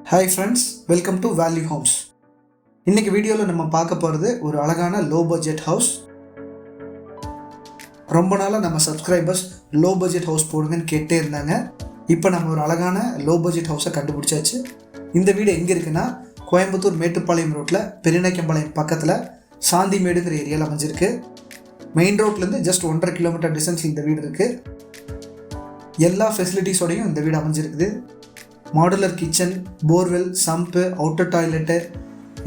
Hi friends, welcome to value homes. இன்றைக்கி வீடியோவில் நம்ம பார்க்க போகிறது ஒரு அழகான லோ பட்ஜெட் ஹவுஸ். ரொம்ப நாளாக நம்ம சப்ஸ்கிரைபர்ஸ் லோ பட்ஜெட் ஹவுஸ் போடுங்கன்னு கேட்டே இருந்தாங்க. இப்போ நம்ம ஒரு அழகான லோ பட்ஜெட் ஹவுஸை கண்டுபிடிச்சாச்சு. இந்த வீடு எங்கே இருக்குன்னா, கோயம்புத்தூர் மேட்டுப்பாளையம் ரோட்டில் பெரியநாயக்கம்பாளையம் பக்கத்தில் சாந்திமேடுங்கிற ஏரியாவில் அமைஞ்சிருக்கு. மெயின் ரோட்லேருந்து ஜஸ்ட் 1.5 கிலோமீட்டர் டிஸ்டன்ஸில் இந்த வீடு இருக்குது. எல்லா ஃபெசிலிட்டிஸோடையும் இந்த வீடு அமைஞ்சிருக்குது. மாடுலர் கிச்சன், போர்வெல், சம்பு, அவுட்டர் டாய்லெட்டு,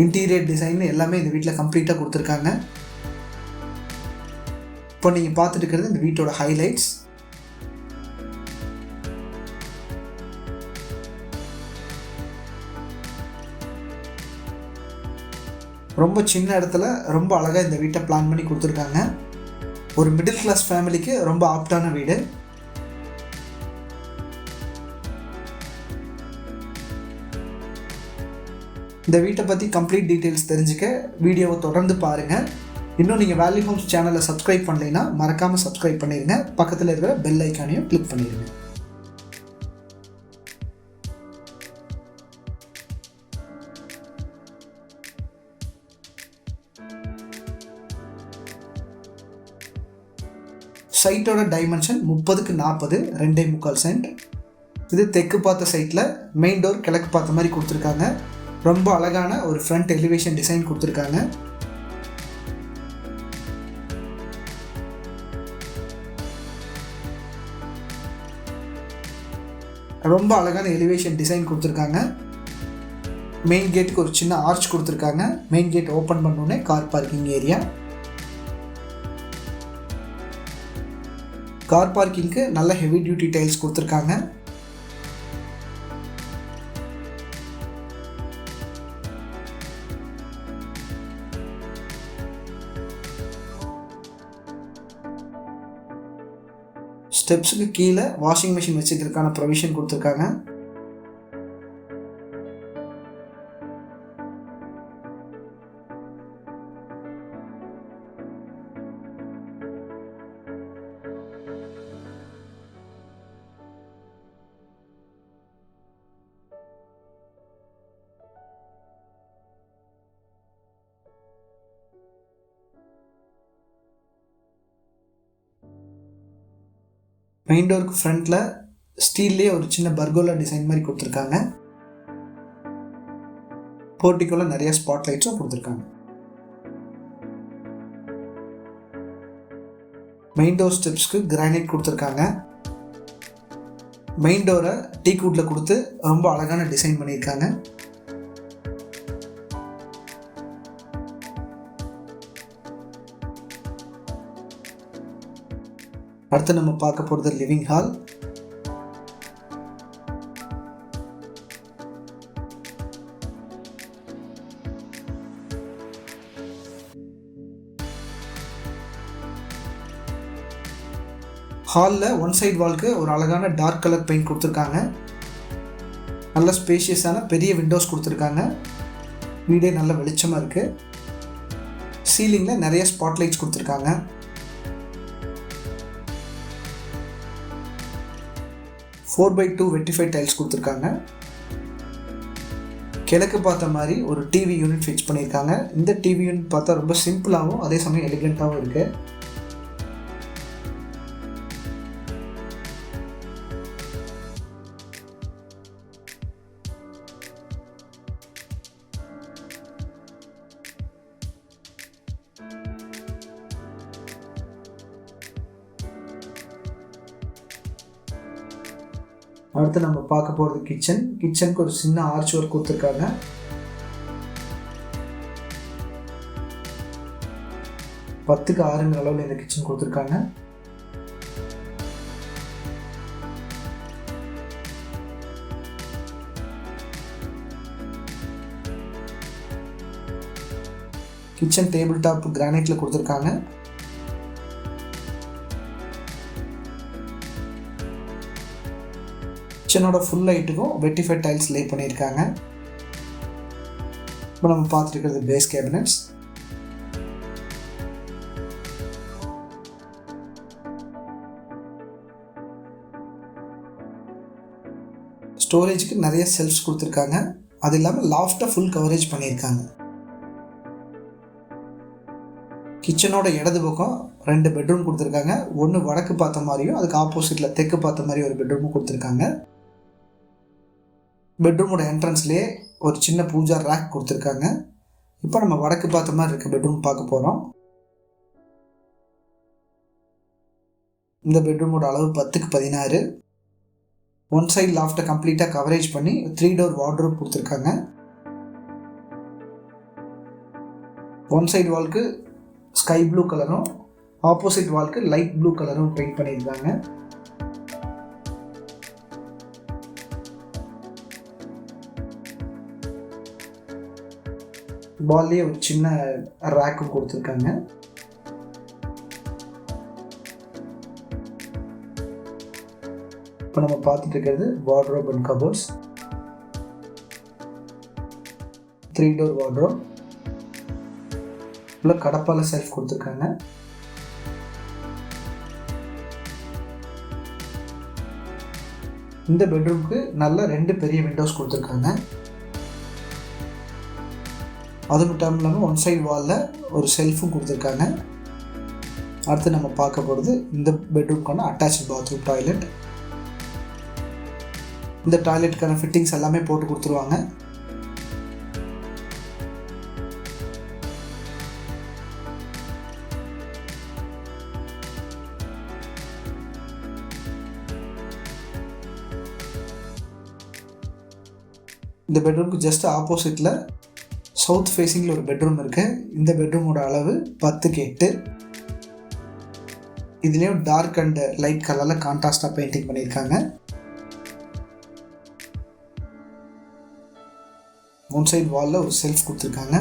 இன்டீரியர் டிசைன் எல்லாமே இந்த வீட்டில் கம்ப்ளீட்டாக கொடுத்துருக்காங்க. இப்போ நீங்கள் பார்த்துட்டு இருக்கிறது இந்த வீட்டோட ஹைலைட்ஸ். ரொம்ப சின்ன இடத்துல ரொம்ப அழகாக இந்த வீட்டை பிளான் பண்ணி கொடுத்துருக்காங்க. ஒரு மிடில் கிளாஸ் ஃபேமிலிக்கு ரொம்ப ஆப்டான வீடு. இந்த வீட்டை பற்றி கம்ப்ளீட் டீட்டெயில்ஸ் தெரிஞ்சுக்க வீடியோவை தொடர்ந்து பாருங்கள். இன்னும் நீங்கள் வேல்யூ ஹோம்ஸ் சேனலை சப்ஸ்கிரைப் பண்ணலைன்னா மறக்காமல் சப்ஸ்கிரைப் பண்ணிடுங்க. பக்கத்தில் இருக்கிற பெல் ஐக்கானையும் கிளிக் பண்ணிடுங்க. சைட்டோட டைமென்ஷன் 30x40, 2.25 சென்ட். இது தெற்கு பார்த்த சைட்டில் மெயின் டோர் கிழக்கு பார்த்த மாதிரி கொடுத்துருக்காங்க. ரொம்ப அழகான ஒரு ஃப்ரண்ட் எலிவேஷன் டிசைன் கொடுத்துருக்காங்க. ரொம்ப அழகான எலிவேஷன் டிசைன் கொடுத்துருக்காங்க. மெயின் கேட்டுக்கு ஒரு சின்ன ஆர்ச் கொடுத்துருக்காங்க. மெயின் கேட் ஓப்பன் பண்ணோடனே கார் பார்க்கிங் ஏரியா. கார் பார்க்கிங்க்கு நல்ல ஹெவி டியூட்டி டைல்ஸ் கொடுத்துருக்காங்க. ஸ்டெப்ஸுக்கு கீழே வாஷிங் மிஷின் வச்சுக்கிறதுக்கான ப்ரொவிஷன் கொடுத்துருக்காங்க. மெயின் டோருக்கு ஃப்ரண்ட்டில் ஸ்டீல்லேயே ஒரு சின்ன பர்கோலா டிசைன் மாதிரி கொடுத்துருக்காங்க. போர்ட்டிக்கோவில் நிறைய ஸ்பாட் லைட்ஸும் கொடுத்துருக்காங்க. மெயின் டோர் ஸ்டெப்ஸ்க்கு கிரானைட் கொடுத்துருக்காங்க. மெயின் டோரை டீக் வுட்டில் கொடுத்து ரொம்ப அழகான டிசைன் பண்ணியிருக்காங்க. அடுத்து நம்ம பார்க்க போகிறது லிவிங் ஹால். ஹாலில் ஒன் சைட் வால்க்கு ஒரு அழகான டார்க் கலர் பெயிண்ட் கொடுத்துருக்காங்க. நல்ல ஸ்பேஷியஸான பெரிய விண்டோஸ் கொடுத்துருக்காங்க. வீடே நல்ல வெளிச்சமாக இருக்குது. சீலிங்கில் நிறைய ஸ்பாட் லைட்ஸ் கொடுத்துருக்காங்க. 4x2 வெட்டிஃபைட் டைல்ஸ் கொடுத்துருக்காங்க. கிழக்கு பார்த்த மாதிரி ஒரு டிவி யூனிட் ஃபிக்ஸ் பண்ணியிருக்காங்க. இந்த டிவி யூனிட் பார்த்தா ரொம்ப சிம்பிளாகவும் அதே சமயம் எலிகெண்ட்டாகவும் இருக்குது. அடுத்து நம்ம பார்க்க போகிறது கிச்சன். கிச்சனுக்கு ஒரு சின்ன ஆர்ச் ஒர்க் கொடுத்துருக்காங்க. பத்துக்கு 6 அளவில் இந்த கிச்சன் கொடுத்துருக்காங்க. கிச்சன் டேபிள் டாப் கிரானைட்டில் கொடுத்துருக்காங்க. கிச்சனோட ஃபுல் லைட்டுக்கும் வெட்டிஃபைட் டைல்ஸ் லே பண்ணியிருக்காங்க. இப்போ நம்ம பார்த்துட்டு இருக்கிறது பேஸ் கேபினட்ஸ். ஸ்டோரேஜுக்கு நிறைய செல்ஃப்ஸ் கொடுத்துருக்காங்க. அது இல்லாமல் லாஃப்ட்டை ஃபுல் கவரேஜ் பண்ணியிருக்காங்க. கிச்சனோட இடது பக்கம் 2 பெட்ரூம் கொடுத்துருக்காங்க. ஒன்று வடக்கு பார்த்த மாதிரியும் அதுக்கு ஆப்போசிட்டில் தெற்கு பார்த்த மாதிரி ஒரு பெட்ரூமும் கொடுத்துருக்காங்க. பெட்ரூமோட என்ட்ரன்ஸ்லேயே ஒரு சின்ன பூஜா ரேக் கொடுத்துருக்காங்க. இப்போ நம்ம வடக்கு பார்த்த மாதிரி இருக்க பெட்ரூம் பார்க்க போகிறோம். இந்த பெட்ரூமோட அளவு 10x16. ஒன் சைடு லாஃப்ட்டை கம்ப்ளீட்டாக கவரேஜ் பண்ணி 3 டோர் வார்ட்ரோப் கொடுத்துருக்காங்க. ஒன் சைடு வால்க்கு ஸ்கை ப்ளூ கலரும் ஆப்போசிட் வால்க்கு லைட் ப்ளூ கலரும் பெயிண்ட் பண்ணியிருக்காங்க. வால்லேயே ஒரு சின்ன ரேக்கும் கொடுத்துருக்காங்க. இப்போ நம்ம பார்த்துட்டு இருக்கிறது wardrobe and cupboards. 3 door wardrobe உள்ள கடப்பால செல்ஃப் கொடுத்துருக்காங்க. இந்த பெட்ரூமுக்கு நல்ல 2 பெரிய விண்டோஸ் கொடுத்துருக்காங்க. அது மட்டும் இல்லாமல் ஒன் சைடு வாலில் ஒரு செல்ஃபும் கொடுத்துருக்காங்க. அடுத்து நம்ம பார்க்க போகிறது இந்த பெட்ரூம்க்கான அட்டாச் பாத்ரூம் டாய்லெட். இந்த டாய்லெட்டுக்கான ஃபிட்டிங்ஸ் எல்லாமே போட்டு கொடுத்துருவாங்க. இந்த பெட்ரூமுக்கு ஜஸ்ட் ஆப்போசிட்டில் சவுத் ஃபேஸிங்கில் ஒரு பெட்ரூம் இருக்குது. இந்த பெட்ரூமோட அளவு 10x8. இதுலேயும் டார்க் அண்ட் லைட் கலரில் கான்ட்ராஸ்டாக பெயிண்டிங் பண்ணியிருக்காங்க. ஒன் சைடு வாலில் ஒரு செல்ஃப் கொடுத்துருக்காங்க.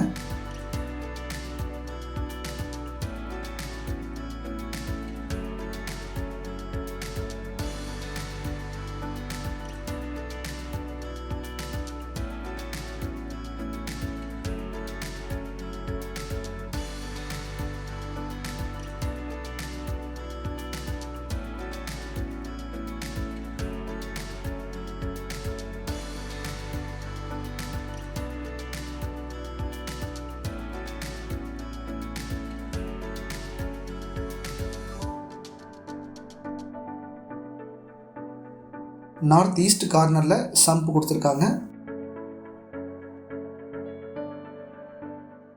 நார்த் ஈஸ்ட் கார்னரில் சம்ப் கொடுத்துருக்காங்க.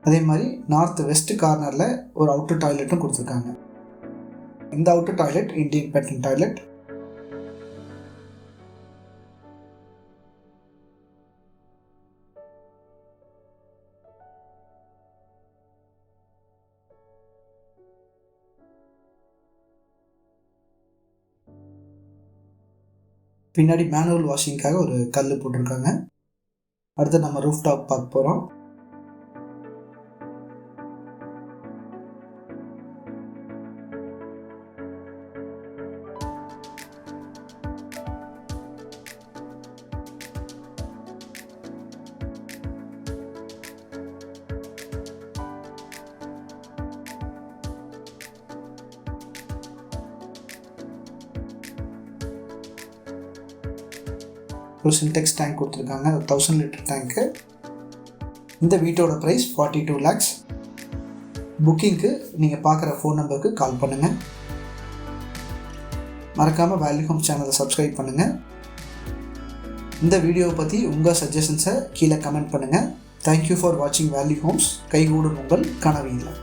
அதே மாதிரி நார்த் வெஸ்ட் கார்னரில் ஒரு அவுட்டர் டாய்லெட்டும் கொடுத்துருக்காங்க. இந்த outer toilet Indian pattern toilet. பின்னாடி மேனுவல் வாஷிங்காக ஒரு கல் போட்டிருக்காங்க. அடுத்து நம்ம ரூஃப் டாப் பார்க்க போகிறோம். ஒரு சின்டெக்ஸ் டேங்க் கொடுத்துருக்காங்க, 1000 லிட்டர் டேங்க்கு. இந்த வீட்டோட ப்ரைஸ் 42 lakhs. புக்கிங்க்கு நீங்கள் பார்க்குற ஃபோன் நம்பருக்கு கால் பண்ணுங்கள். மறக்காமல் வேல்யூ ஹோம்ஸ் சேனலை சப்ஸ்கிரைப் பண்ணுங்கள். இந்த வீடியோவை பற்றி உங்கள் சஜஷன்ஸை கீழே கமெண்ட் பண்ணுங்கள். தேங்க்யூ ஃபார் வாட்சிங் வேல்யூ ஹோம்ஸ். கைகூடும் உங்கள் கனவு இல்லம்.